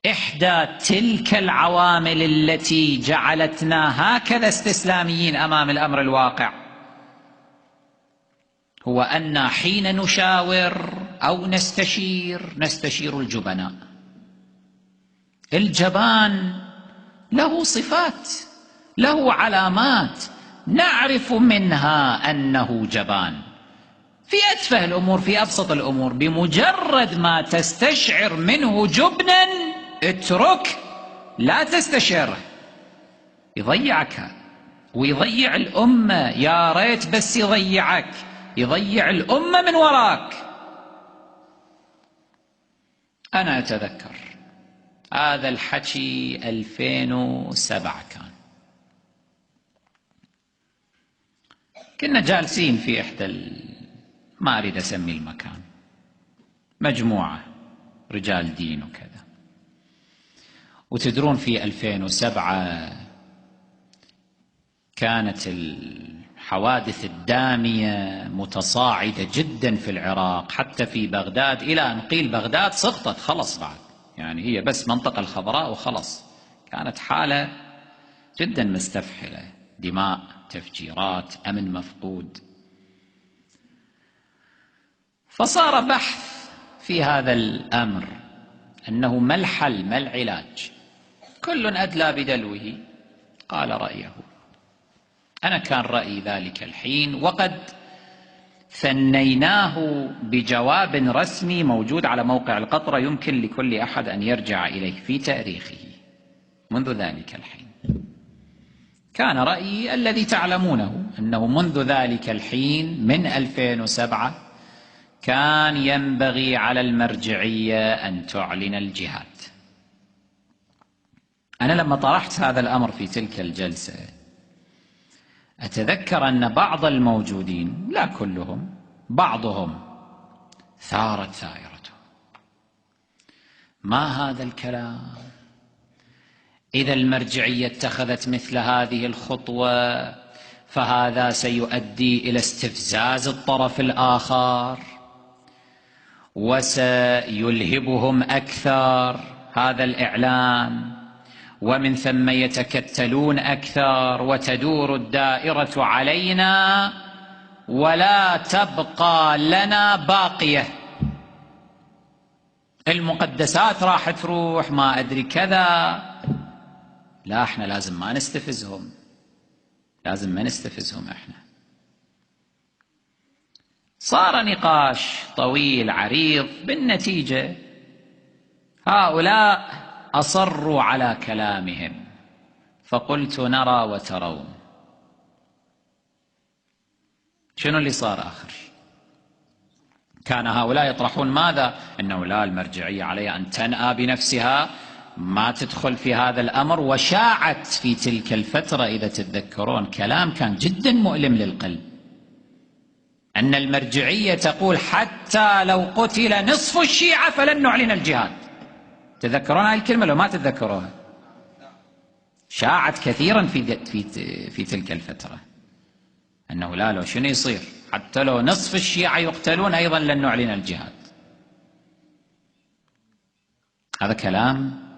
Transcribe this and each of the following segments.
إحدى تلك العوامل التي جعلتنا هكذا استسلاميين أمام الأمر الواقع هو أن حين نشاور أو نستشير الجبناء. الجبان له صفات، له علامات نعرف منها أنه جبان في أتفه الأمور، في أبسط الأمور. بمجرد ما تستشعر منه جبنا اترك، لا تستشعره، يضيعك ويضيع الأمة. يا ريت بس يضيعك، يضيع الأمة من وراك. أنا أتذكر هذا الحكي 2007 كنا جالسين في إحدى ما أريد أسمي المكان، مجموعة رجال دين وكذا. وتدرون في 2007 كانت الحوادث الدامية متصاعدة جدا في العراق، حتى في بغداد، إلى أن قيل بغداد سقطت خلص بعد، يعني هي بس منطقة الخضراء وخلص. كانت حالة جدا مستفحلة، دماء، تفجيرات، أمن مفقود. فصار بحث في هذا الأمر أنه ما الحل، ما العلاج. كل أدلى بدلوه قال رأيه. أنا كان رأيي ذلك الحين، وقد ثنيناه بجواب رسمي موجود على موقع القطرة، يمكن لكل أحد أن يرجع إليه في تاريخه منذ ذلك الحين. كان رأيي الذي تعلمونه، أنه منذ ذلك الحين من 2007 كان ينبغي على المرجعية أن تعلن الجهاد. أنا لما طرحت هذا الأمر في تلك الجلسة أتذكر أن بعض الموجودين، لا كلهم، بعضهم ثارت ثائرته. ما هذا الكلام؟ إذا المرجعية اتخذت مثل هذه الخطوة فهذا سيؤدي إلى استفزاز الطرف الآخر وسيلهبهم أكثر هذا الإعلان، ومن ثم يتكتلون أكثر وتدور الدائرة علينا ولا تبقى لنا باقية. المقدسات راح تروح، ما أدري كذا. لا، احنا لازم ما نستفزهم، لازم ما نستفزهم احنا. صار نقاش طويل عريض، بالنتيجة هؤلاء أصروا على كلامهم، فقلت نرى وترون. شنو اللي صار آخر شيء؟ كان هؤلاء يطرحون ماذا؟ أنه لا، المرجعية عليها أن تنأى بنفسها، ما تدخل في هذا الأمر. وشاعت في تلك الفترة إذا تتذكرون كلام كان جدا مؤلم للقلب، أن المرجعية تقول حتى لو قتل نصف الشيعة فلن نعلن الجهاد. تذكرون هذه الكلمة لو ما تتذكروها؟ شاعت كثيرا في تلك الفترة أنه لا، لو شنو يصير حتى لو نصف الشيعة يقتلون أيضا لن نعلن الجهاد. هذا كلام.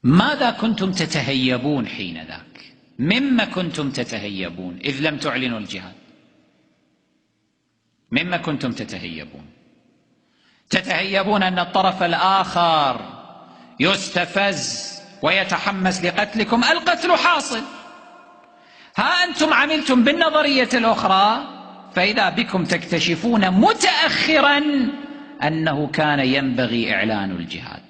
ماذا كنتم تتهيبون حين ذاك؟ مما كنتم تتهيبون إذ لم تعلنوا الجهاد؟ مما كنتم تتهيبون؟ تتهيبون أن الطرف الآخر يستفز ويتحمس لقتلكم. القتل حاصل. ها أنتم عملتم بالنظرية الأخرى، فإذا بكم تكتشفون متأخرا أنه كان ينبغي إعلان الجهاد.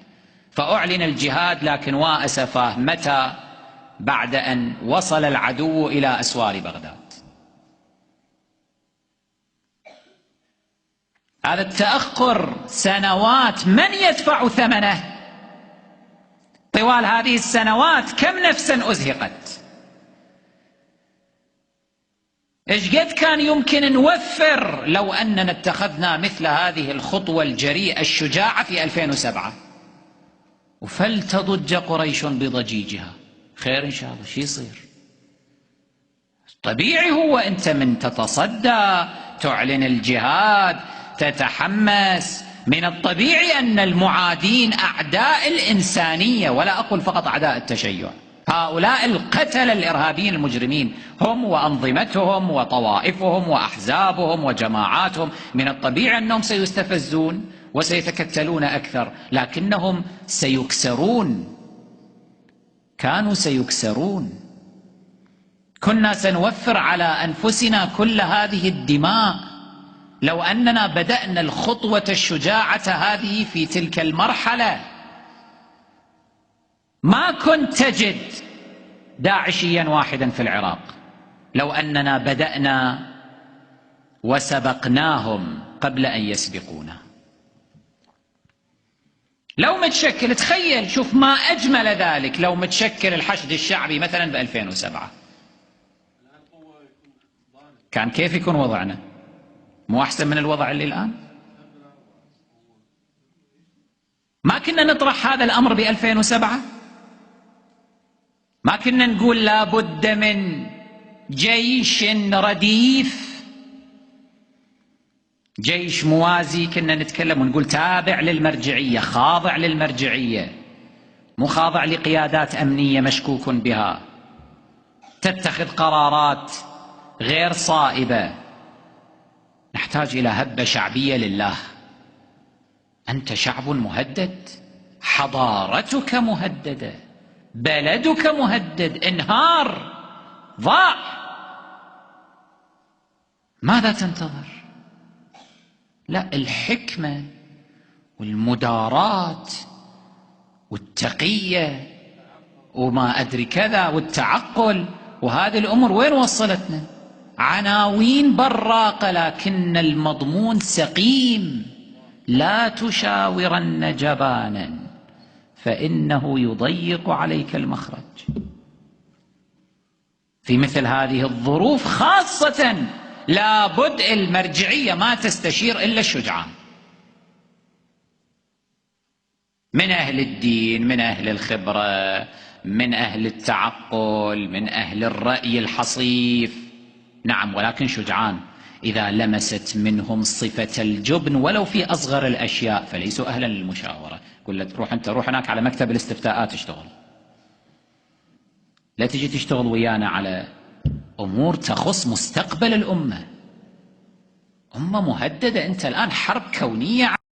فأعلن الجهاد، لكن وأسفاه متى؟ بعد أن وصل العدو إلى أسوار بغداد. هذا التأخر سنوات، من يدفع ثمنه؟ طوال هذه السنوات كم نفسا أزهقت؟ إيش قد كان يمكن نوفر لو أننا اتخذنا مثل هذه الخطوة الجريئة الشجاعة في 2007؟ وفلتضج قريش بضجيجها. خير إن شاء الله. شو يصير؟ طبيعي هو أنت من تتصدى تعلن الجهاد، تتحمس، من الطبيعي أن المعادين أعداء الإنسانية، ولا أقول فقط أعداء التشيع، هؤلاء القتلة الإرهابيين المجرمين هم وأنظمتهم وطوائفهم وأحزابهم وجماعاتهم، من الطبيعي أنهم سيستفزون وسيتكتلون أكثر، لكنهم سيكسرون، كانوا سيكسرون. كنا سنوفر على أنفسنا كل هذه الدماء لو أننا بدأنا الخطوة الشجاعة هذه في تلك المرحلة. ما كنت تجد داعشيا واحدا في العراق لو أننا بدأنا وسبقناهم قبل أن يسبقونا. لو متشكل، تخيل، شوف ما أجمل ذلك، لو متشكل الحشد الشعبي مثلا ب 2007 كان كيف يكون وضعنا؟ مو أحسن من الوضع اللي الآن؟ ما كنا نطرح هذا الأمر ب 2007؟ ما كنا نقول لا بد من جيش رديف، جيش موازي، كنا نتكلم ونقول تابع للمرجعية، خاضع للمرجعية، مو خاضع لقيادات أمنية مشكوك بها تتخذ قرارات غير صائبة. نحتاج إلى هبة شعبية لله. أنت شعب مهدد، حضارتك مهددة، بلدك مهدد، انهار، ضاع، ماذا تنتظر؟ لا، الحكمة والمداراة والتقية وما أدري كذا والتعقل، وهذه الأمور وين وصلتنا؟ عناوين براقة لكن المضمون سقيم. لا تشاورن جبانا فإنه يضيق عليك المخرج. في مثل هذه الظروف خاصة لابد المرجعية ما تستشير إلا الشجعان من أهل الدين، من أهل الخبرة، من أهل التعقل، من أهل الرأي الحصيف، نعم، ولكن شجعان. إذا لمست منهم صفة الجبن ولو في أصغر الأشياء فليسوا أهلا للمشاورة. قل له روح أنت، روح هناك على مكتب الاستفتاءات اشتغل، لا تجي تشتغل ويانا على أمور تخص مستقبل الأمة. أمة مهددة، أنت الآن حرب كونية